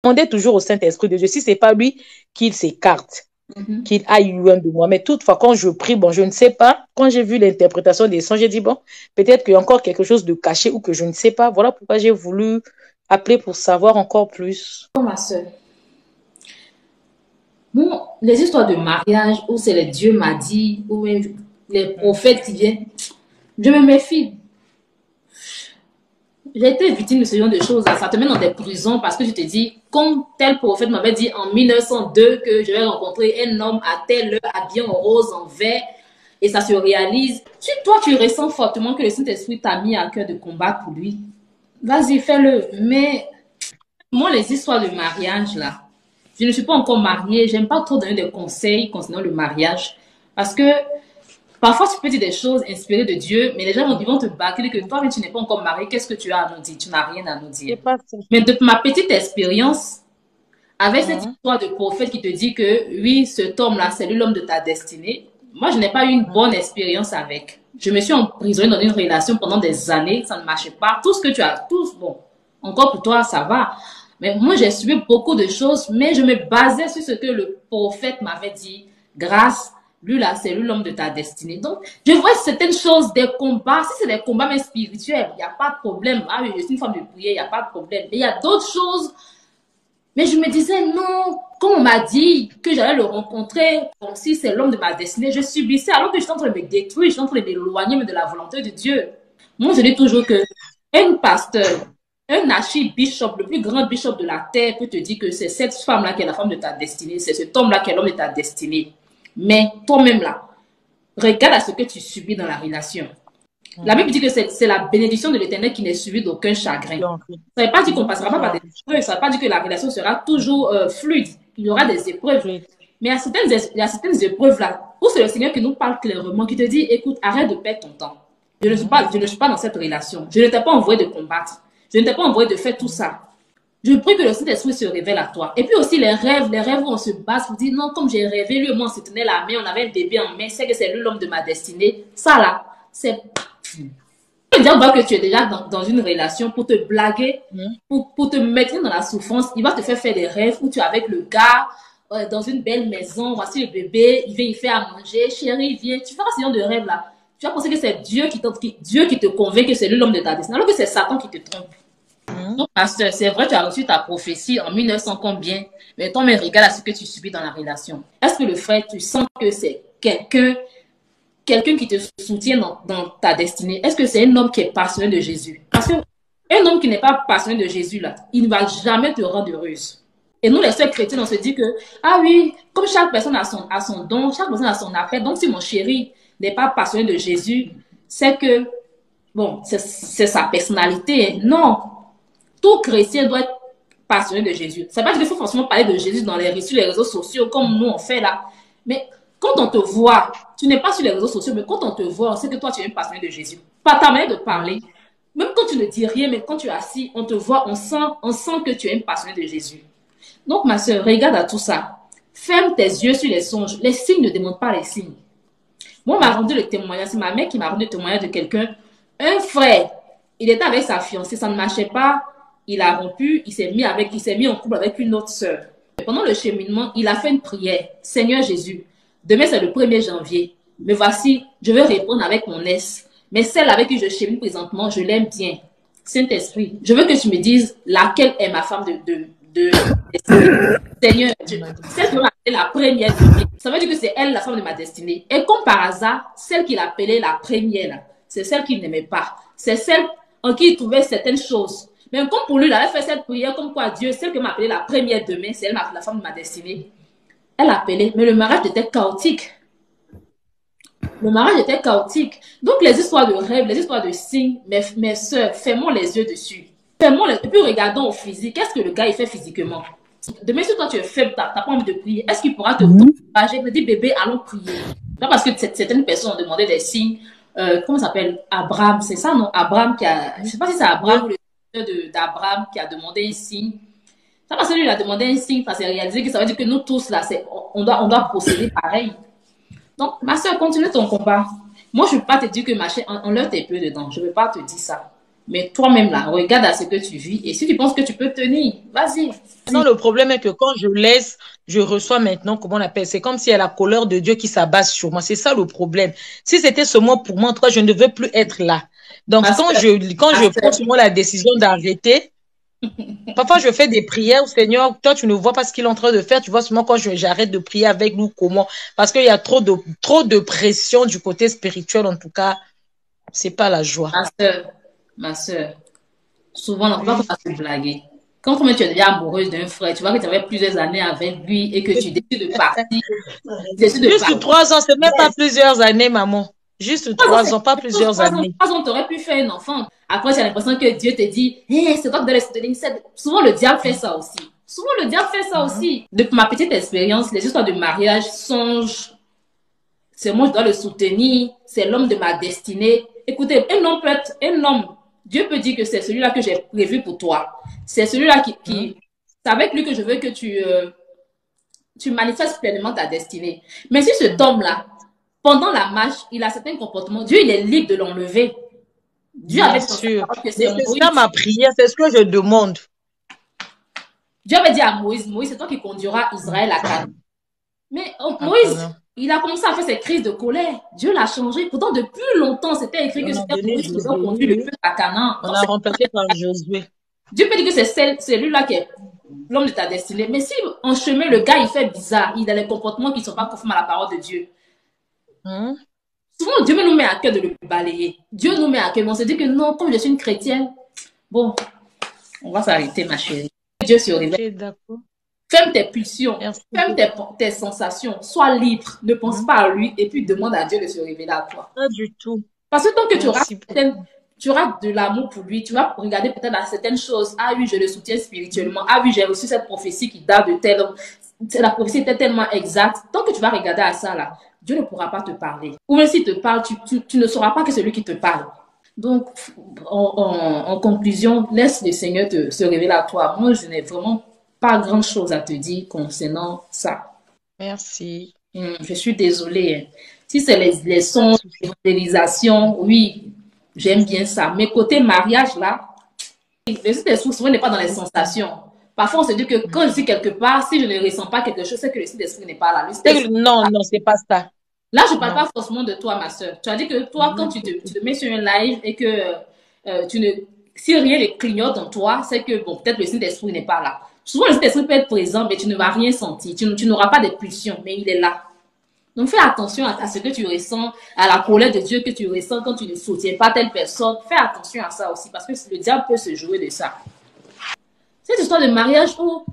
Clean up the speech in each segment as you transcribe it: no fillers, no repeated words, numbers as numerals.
demandais toujours au Saint-Esprit de Dieu, si ce n'est pas lui, qu'il s'écarte, qu'il aille loin de moi. Mais toutefois, quand je prie, bon, je ne sais pas, quand j'ai vu l'interprétation des sons, j'ai dit, bon, peut-être qu'il y a encore quelque chose de caché ou que je ne sais pas. Voilà pourquoi j'ai voulu appeler pour savoir encore plus. Oh, ma soeur. Bon, les histoires de mariage, où c'est les dieux m'a dit, ou même les prophètes qui viennent, je me méfie. J'ai été victime de ce genre de choses. Ça te met dans des prisons parce que tu te dis, comme tel prophète m'avait dit en 1902 que je vais rencontrer un homme à telle heure, habillé en rose, en vert, et ça se réalise. Si toi, tu ressens fortement que le Saint-Esprit t'a mis à cœur de combattre pour lui, vas-y, fais-le. Mais moi, les histoires de mariage, là, je ne suis pas encore mariée. J'aime pas trop donner des conseils concernant le mariage parce que parfois, tu peux dire des choses inspirées de Dieu, mais les gens vont te bâcler que toi, mais tu n'es pas encore marié, qu'est-ce que tu as à nous dire? Tu n'as rien à nous dire. Mais de ma petite expérience, avec cette histoire de prophète qui te dit que oui, cet homme-là, c'est lui l'homme de ta destinée, moi, je n'ai pas eu une bonne expérience avec. Je me suis emprisonnée dans une relation pendant des années, ça ne marchait pas. Tout ce que tu as, tout, bon, encore pour toi, ça va. Mais moi, j'ai subi beaucoup de choses, mais je me basais sur ce que le prophète m'avait dit. Grâce, lui là, c'est lui l'homme de ta destinée. Donc, je vois certaines choses, des combats. Si c'est des combats même spirituels, il n'y a pas de problème. Ah oui, je suis une femme de prière, il n'y a pas de problème. Mais il y a d'autres choses. Mais je me disais, non, comme on m'a dit que j'allais le rencontrer, comme si c'est l'homme de ma destinée, je subissais alors que je suis en train de me détruire, je suis en train de m'éloigner de la volonté de Dieu. Moi, je dis toujours que un pasteur, un archibishop, le plus grand bishop de la terre peut te dire que c'est cette femme-là qui est la femme de ta destinée, c'est cet homme-là qui est l'homme de ta destinée. Mais toi-même là, regarde à ce que tu subis dans la relation. La Bible dit que c'est la bénédiction de l'Éternel qui n'est suivie d'aucun chagrin. Ça ne veut pas dire qu'on ne passera pas par des épreuves, ça ne veut pas dire que la relation sera toujours fluide. Il y aura des épreuves. Mais il y a certaines épreuves là, où c'est le Seigneur qui nous parle clairement, qui te dit, écoute, arrête de perdre ton temps. Je ne suis pas dans cette relation. Je ne t'ai pas envoyé de combattre. Je ne t'ai pas envoyé de faire tout ça. Je prie que le Saint-Esprit se révèle à toi. Et puis aussi les rêves où on se base pour dire, non, comme j'ai rêvé, lui et moi, on se tenait la main, on avait un bébé en main, c'est que c'est lui l'homme de ma destinée. Ça là, c'est... Le diable voit que tu es déjà dans une relation pour te blaguer, pour te mettre dans la souffrance. Il va te faire des rêves où tu es avec le gars dans une belle maison. Voici le bébé, il vient, il fait à manger. Chérie, viens. Tu feras ce genre de rêve là. Tu vas penser que c'est Dieu qui te convainc que c'est lui l'homme de ta destinée, alors que c'est Satan qui te trompe. Donc, pasteur, c'est vrai, tu as reçu ta prophétie en 1900 combien, mais toi, mais regarde à ce que tu subis dans la relation. Est-ce que le frère, tu sens que c'est quelqu'un qui te soutient dans ta destinée? Est-ce que c'est un homme qui est passionné de Jésus? Parce qu'un homme qui n'est pas passionné de Jésus, là, il ne va jamais te rendre heureuse. Et nous, les sœurs chrétiennes, on se dit que, ah oui, comme chaque personne a son don, chaque personne a son appel, donc si mon chéri n'est pas passionné de Jésus, c'est que, bon, c'est sa personnalité. Non. Tout chrétien doit être passionné de Jésus. Ça ne veut pas dire qu'il faut forcément parler de Jésus sur les réseaux sociaux, comme nous on fait là. Mais quand on te voit, tu n'es pas sur les réseaux sociaux, mais quand on te voit, on sait que toi, tu es un passionné de Jésus. Par ta manière de parler, même quand tu ne dis rien, mais quand tu es assis, on te voit, on sent que tu es un passionné de Jésus. Donc, ma soeur, regarde à tout ça. Ferme tes yeux sur les songes. Les signes ne demandent pas les signes. Moi, on m'a rendu le témoignage. C'est ma mère qui m'a rendu le témoignage de quelqu'un. Un frère, il était avec sa fiancée, ça ne marchait pas. Il a rompu, il s'est mis en couple avec une autre sœur. Pendant le cheminement, il a fait une prière. Seigneur Jésus, demain c'est le 1er janvier. Mais voici, je vais répondre avec mon S. Mais celle avec qui je chemine présentement, je l'aime bien. Saint-Esprit, je veux que tu me dises laquelle est ma femme de Seigneur, celle qui m'a appelée la première. Ça veut dire que c'est elle la femme de ma destinée. Et comme par hasard, celle qu'il appelait la première, c'est celle qu'il n'aimait pas. C'est celle en qui il trouvait certaines choses. Mais comme pour lui, il avait fait cette prière, comme quoi Dieu, celle qui m'a appelée la première demain, c'est elle la femme de ma destinée. Elle appelait, mais le mariage était chaotique. Le mariage était chaotique. Donc, les histoires de rêves, les histoires de signes, mes soeurs, fermons les yeux dessus. Et puis regardons au physique. Qu'est-ce que le gars, il fait physiquement? Demain, si toi, tu es faible, tu n'as pas envie de prier, est-ce qu'il pourra te encourager, te dire, bébé, allons prier? Pas parce que certaines personnes ont demandé des signes. Comment ça s'appelle? Abraham, c'est ça, non? Abraham qui a... Je ne sais pas si c'est Abraham ou le d'Abraham qui a demandé un signe. Ça parce que lui, il a demandé un signe, parce qu'il a réalisé que ça veut dire que nous tous, là, on doit procéder pareil. Donc, ma soeur, continue ton combat. Moi, je ne veux pas te dire que ma chair, on leur tes peu dedans. Je ne veux pas te dire ça. Mais toi-même, là, regarde à ce que tu vis. Et si tu penses que tu peux tenir, vas-y. Non, le problème est que quand je laisse, je reçois maintenant, comment on appelle, c'est comme s'il y a la colère de Dieu qui s'abat sur moi. C'est ça le problème. Si c'était seulement pour moi, en tout cas, je ne veux plus être là. Donc, Parce que, quand je prends sur moi la décision d'arrêter, parfois je fais des prières, Seigneur, toi tu ne vois pas ce qu'il est en train de faire, tu vois seulement quand j'arrête de prier avec nous, comment. Parce qu'il y a trop de pression du côté spirituel, en tout cas, c'est pas la joie. ma soeur, souvent, on va pas se blaguer. Quand tu deviens amoureuse d'un frère, tu vois que tu avais plusieurs années avec lui et que tu décides de partir. Juste 3 ans, c'est même pas plusieurs années, maman. Juste 3 ans, pas plusieurs années. 3 ans, tu aurais pu faire un enfant. Après, tu as l'impression que Dieu te dit, hey, c'est toi qui dois les soutenir. Souvent, le diable fait ça aussi. Souvent, le diable fait ça aussi. Depuis ma petite expérience, les histoires de mariage songent. C'est moi, je dois le soutenir. C'est l'homme de ma destinée. Écoutez, un homme peut être un homme. Dieu peut dire que c'est celui-là que j'ai prévu pour toi. C'est celui-là c'est avec lui que je veux que tu manifestes pleinement ta destinée. Mais si cet homme-là, pendant la marche, il a certains comportements, Dieu, il est libre de l'enlever. Dieu avait sûr. C'est ça ma prière, c'est ce que je demande. Dieu avait dit à Moïse, Moïse, c'est toi qui conduiras Israël à Canaan. Mais Moïse, il a commencé à faire ses crises de colère. Dieu l'a changé. Pourtant, depuis longtemps, c'était écrit que c'était Moïse qui devait conduire le peuple à Canaan. On a remplacé par Josué. Dieu peut dire que c'est celui-là qui est l'homme de ta destinée. Mais si en chemin, le gars, il fait bizarre, il a des comportements qui ne sont pas conformes à la parole de Dieu. Souvent, Dieu nous met à cœur de le balayer. Dieu nous met à cœur. Mais on se dit que non, comme je suis une chrétienne, bon, on va s'arrêter, ma chérie. Dieu se révèle. D'accord. Ferme tes pulsions, ferme tes sensations, sois libre, ne pense pas à lui et puis demande à Dieu de se révéler à toi. Pas du tout. Parce que tant que tu auras de l'amour pour lui, tu vas regarder peut-être à certaines choses. Ah oui, je le soutiens spirituellement. Ah oui, j'ai reçu cette prophétie qui date de tel homme. La prophétie était tellement exacte. Tant que tu vas regarder à ça là, Dieu ne pourra pas te parler. Ou même s'il te parle, tu ne sauras pas que c'est lui qui te parle. Donc, en conclusion, laisse le Seigneur se révéler à toi. Moi, je n'ai vraiment pas grand chose à te dire concernant ça. Merci. Je suis désolée. Si c'est les sons, les modélisations, oui, j'aime bien ça. Mais côté mariage, là, le Saint-Esprit souvent n'est pas dans les sensations. Parfois, on se dit que quand je suis quelque part, si je ne ressens pas quelque chose, c'est que le Saint-Esprit n'est pas là. Non, c'est pas ça. Là, je ne parle pas forcément de toi, ma soeur. Tu as dit que toi, quand tu te mets sur un live et que si rien ne clignote en toi, c'est que, bon, peut-être le Saint-Esprit n'est pas là. Souvent, le Saint-Esprit peut être présent, mais tu ne vas rien sentir. Tu n'auras pas de pulsion, mais il est là. Donc, fais attention à ce que tu ressens, à la colère de Dieu que tu ressens quand tu ne soutiens pas telle personne. Fais attention à ça aussi, parce que le diable peut se jouer de ça. Cette histoire de mariage où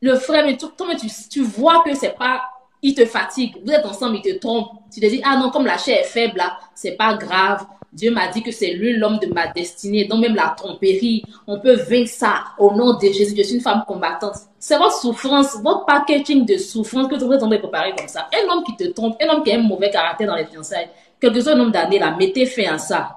le frère, mais tu vois que c'est pas, il te fatigue. Vous êtes ensemble, il te trompe. Tu te dis, ah non, comme la chair est faible là, c'est pas grave. Dieu m'a dit que c'est lui l'homme de ma destinée. Donc même la tromperie, on peut vaincre ça au nom de Jésus. Je suis une femme combattante. C'est votre souffrance, votre packaging de souffrance que vous êtes en train de préparer comme ça. Un homme qui te trompe, un homme qui a un mauvais caractère dans les fiançailles, quel que soit le nombre d'années là, mettez fin à ça.